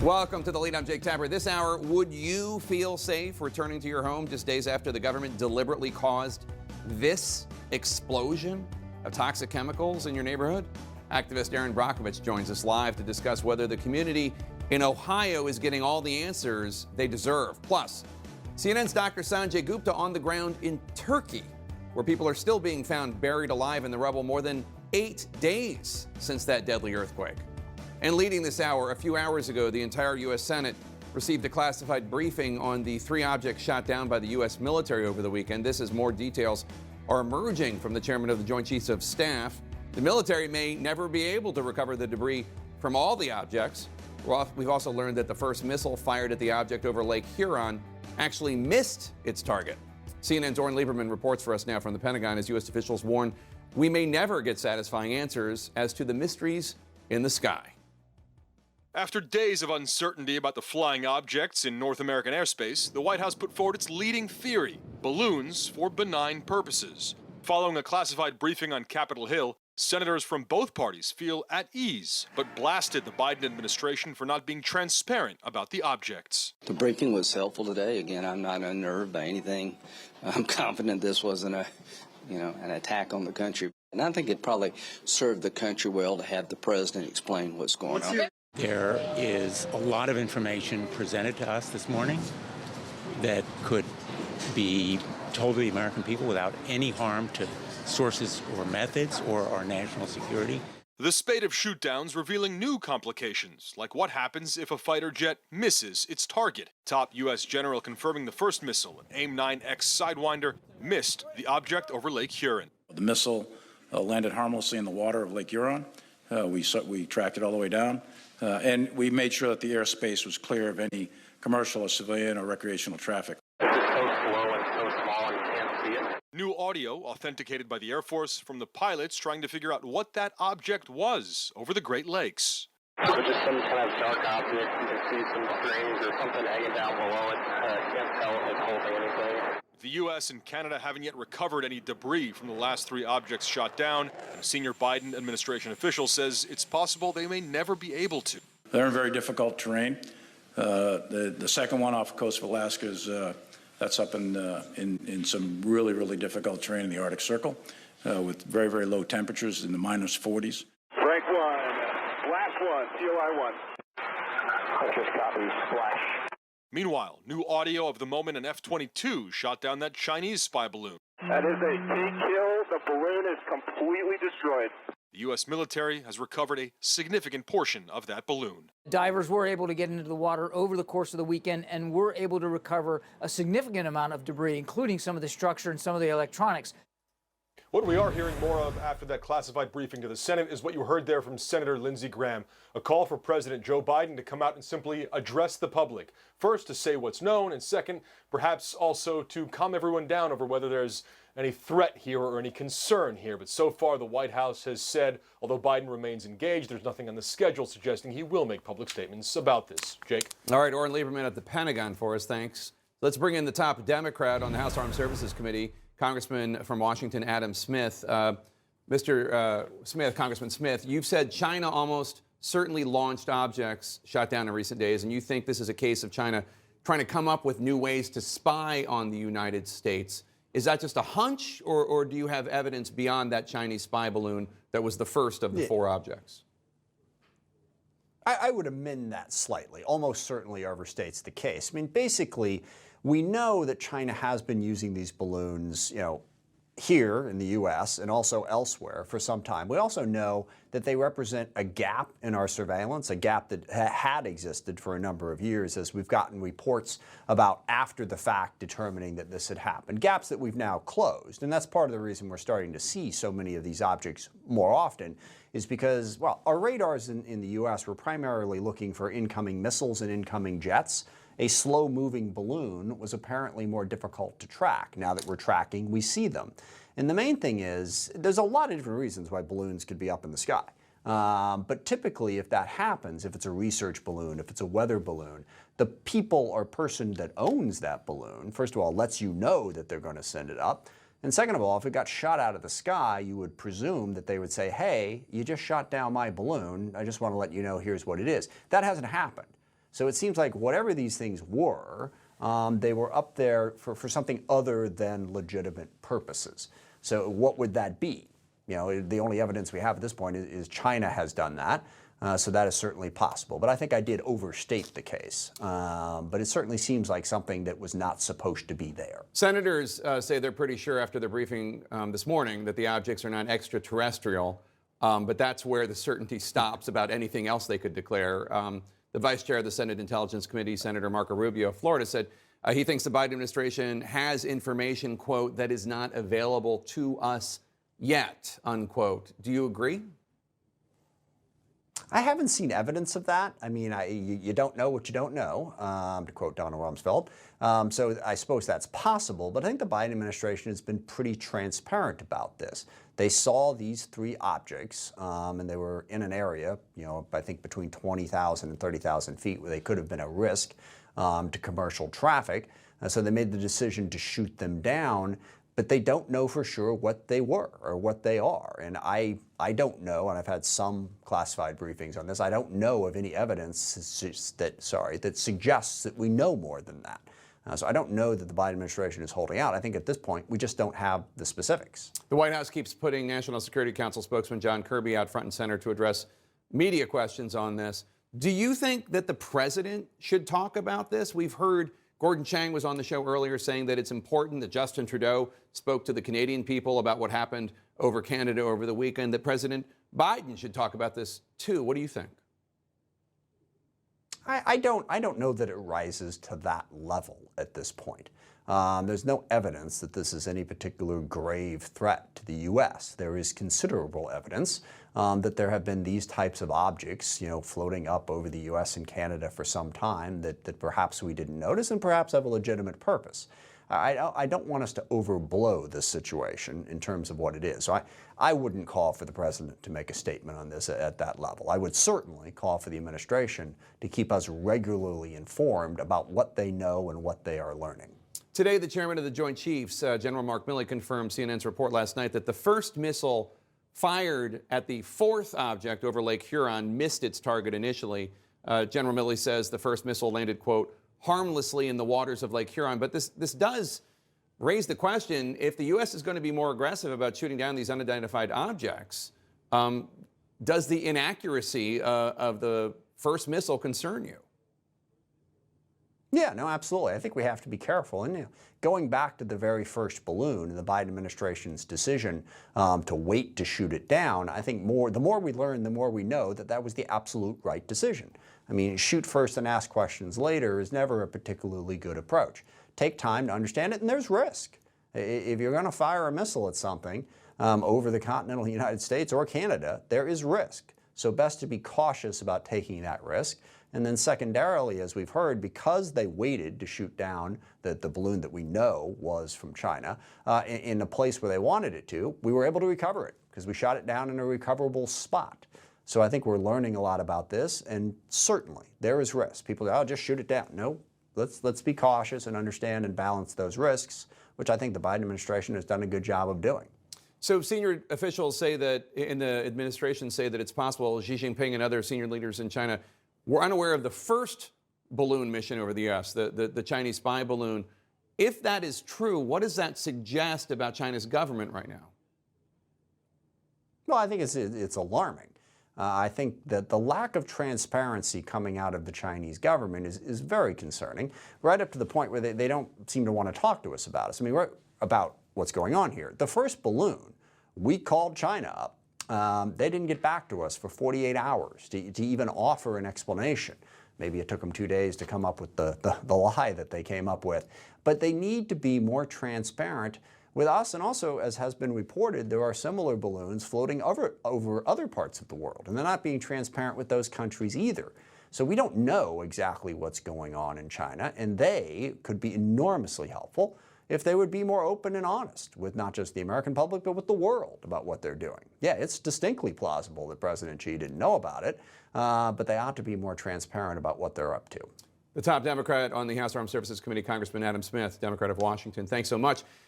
Welcome to The Lead. I'm Jake Tapper. This hour, would you feel safe returning to your home just days after the government deliberately caused this explosion of toxic chemicals in your neighborhood? Activist Erin Brockovich joins us live to discuss whether the community in Ohio is getting all the answers they deserve. Plus, CNN's Dr. Sanjay Gupta on the ground in Turkey, where people are still being found buried alive in the rubble more than 8 days since that deadly earthquake. And leading this hour, a few hours ago, the entire U.S. Senate received a classified briefing on the 3 objects shot down by the U.S. military over the weekend. This as more details are emerging from the chairman of the Joint Chiefs of Staff. The military may never be able to recover the debris from all the objects. We've also learned that the first missile fired at the object over Lake Huron actually missed its target. CNN's Oren Lieberman reports for us now from the Pentagon as U.S. officials warn we may never get satisfying answers as to the mysteries in the sky. After days of uncertainty about the flying objects in North American airspace, the White House put forward its leading theory: balloons for benign purposes. Following a classified briefing on Capitol Hill, senators from both parties feel at ease, but blasted the Biden administration for not being transparent about the objects. The briefing was helpful today. Again, I'm not unnerved by anything. I'm confident this wasn't an attack on the country. And I think it probably served the country well to have the president explain what's going on. There is a lot of information presented to us this morning that could be told to the American people without any harm to sources or methods or our national security. The spate of shootdowns revealing new complications, like what happens if a fighter jet misses its target. Top U.S. general confirming the first missile, an AIM-9X Sidewinder, missed the object over Lake Huron. The missile landed harmlessly in the water of Lake Huron. We tracked it all the way down, and we made sure that the airspace was clear of any commercial or civilian or recreational traffic. It's so slow and so small and you can't see it. New audio authenticated by the Air Force from the pilots trying to figure out what that object was over the Great Lakes. So just some kind of dark object. You can see some strings or something hanging down below it. Can't tell if it's holding anything. The U.S. and Canada haven't yet recovered any debris from the last 3 objects shot down, and a senior Biden administration official says it's possible they may never be able to. They're in very difficult terrain. The second one off the coast of Alaska is that's up in some really, really difficult terrain in the Arctic Circle with very, very low temperatures in the minus 40s. Break 1, last one, COI 1. Just copy, splash. Meanwhile, new audio of the moment an F-22 shot down that Chinese spy balloon. That is a key kill. The balloon is completely destroyed. The U.S. military has recovered a significant portion of that balloon. Divers were able to get into the water over the course of the weekend and were able to recover a significant amount of debris, including some of the structure and some of the electronics. What we are hearing more of after that classified briefing to the Senate is what you heard there from Senator Lindsey Graham, a call for President Joe Biden to come out and simply address the public. First, to say what's known, and second, perhaps also to calm everyone down over whether there's any threat here or any concern here. But so far, the White House has said, although Biden remains engaged, there's nothing on the schedule suggesting he will make public statements about this. Jake? All right, Oren Lieberman at the Pentagon for us. Thanks. Let's bring in the top Democrat on the House Armed Services Committee, Congressman from Washington, Adam Smith. Mr. Smith, Congressman Smith, you've said China almost certainly launched objects shot down in recent days, and you think this is a case of China trying to come up with new ways to spy on the United States. Is that just a hunch, or do you have evidence beyond that Chinese spy balloon that was the first of the 4 objects? I would amend that slightly. Almost certainly overstates the case. I mean, basically, we know that China has been using these balloons, here in the U.S. and also elsewhere for some time. We also know that they represent a gap in our surveillance, a gap that had existed for a number of years as we've gotten reports about after the fact determining that this had happened. Gaps that we've now closed. And that's part of the reason we're starting to see so many of these objects more often is because, well, our radars in the U.S. were primarily looking for incoming missiles and incoming jets. A slow-moving balloon was apparently more difficult to track. Now that we're tracking, we see them. And the main thing is, there's a lot of different reasons why balloons could be up in the sky. But typically, if that happens, if it's a research balloon, if it's a weather balloon, the people or person that owns that balloon, first of all, lets you know that they're going to send it up. And second of all, if it got shot out of the sky, you would presume that they would say, hey, you just shot down my balloon. I just want to let you know here's what it is. That hasn't happened. So it seems like whatever these things were, they were up there for something other than legitimate purposes. So what would that be? You know, the only evidence we have at this point is China has done that. So that is certainly possible. But I think I did overstate the case. But it certainly seems like something that was not supposed to be there. Senators say they're pretty sure after the briefing this morning that the objects are not extraterrestrial. But that's where the certainty stops about anything else they could declare. The vice chair of the Senate Intelligence Committee, Senator Marco Rubio of Florida, said he thinks the Biden administration has information, quote, that is not available to us yet, unquote. Do you agree? I haven't seen evidence of that. I mean, you don't know what you don't know, to quote Donald Rumsfeld. So I suppose that's possible, but I think the Biden administration has been pretty transparent about this. They saw these three objects, and they were in an area, you know, I think between 20,000 and 30,000 feet where they could have been a risk to commercial traffic. So they made the decision to shoot them down, but they don't know for sure what they were or what they are. And I don't know, and I've had some classified briefings on this, I don't know of any evidence that suggests that we know more than that. So I don't know that the Biden administration is holding out. I think at this point, we just don't have the specifics. The White House keeps putting National Security Council spokesman John Kirby out front and center to address media questions on this. Do you think that the president should talk about this? We've heard Gordon Chang was on the show earlier saying that it's important that Justin Trudeau spoke to the Canadian people about what happened over Canada over the weekend, that President Biden should talk about this too. What do you think? I don't know that it rises to that level at this point. There's no evidence that this is any particular grave threat to the U.S. There is considerable evidence that there have been these types of objects, you know, floating up over the U.S. and Canada for some time that perhaps we didn't notice and perhaps have a legitimate purpose. I don't want us to overblow this situation in terms of what it is. So I wouldn't call for the president to make a statement on this at that level. I would certainly call for the administration to keep us regularly informed about what they know and what they are learning. Today, the chairman of the Joint Chiefs, General Mark Milley, confirmed CNN's report last night that the first missile fired at the fourth object over Lake Huron missed its target initially. General Milley says the first missile landed, quote, harmlessly in the waters of Lake Huron. But this does raise the question, if the U.S. is going to be more aggressive about shooting down these unidentified objects, does the inaccuracy of the first missile concern you? Yeah, no, absolutely. I think we have to be careful. And you know, going back to the very first balloon and the Biden administration's decision to wait to shoot it down, I think the more we learn, the more we know that that was the absolute right decision. I mean, shoot first and ask questions later is never a particularly good approach. Take time to understand it, and there's risk. If you're going to fire a missile at something over the continental United States or Canada, there is risk. So best to be cautious about taking that risk. And then secondarily, as we've heard, because they waited to shoot down the balloon that we know was from China in a place where they wanted it to, we were able to recover it because we shot it down in a recoverable spot. So I think we're learning a lot about this, and certainly there is risk. People say, oh, just shoot it down. No, let's be cautious and understand and balance those risks, which I think the Biden administration has done a good job of doing. So senior officials say that in the administration say that it's possible Xi Jinping and other senior leaders in China were unaware of the first balloon mission over the U.S., the Chinese spy balloon. If that is true, what does that suggest about China's government right now? Well, I think it's alarming. I think that the lack of transparency coming out of the Chinese government is very concerning, right up to the point where they don't seem to want to talk to us about us. I mean, about what's going on here. The first balloon, we called China up. They didn't get back to us for 48 hours to even offer an explanation. Maybe it took them 2 days to come up with the lie that they came up with. But they need to be more transparent with us, and also, as has been reported, there are similar balloons floating over other parts of the world, and they're not being transparent with those countries either. So we don't know exactly what's going on in China, and they could be enormously helpful if they would be more open and honest with not just the American public, but with the world about what they're doing. Yeah, it's distinctly plausible that President Xi didn't know about it, but they ought to be more transparent about what they're up to. The top Democrat on the House Armed Services Committee, Congressman Adam Smith, Democrat of Washington. Thanks so much.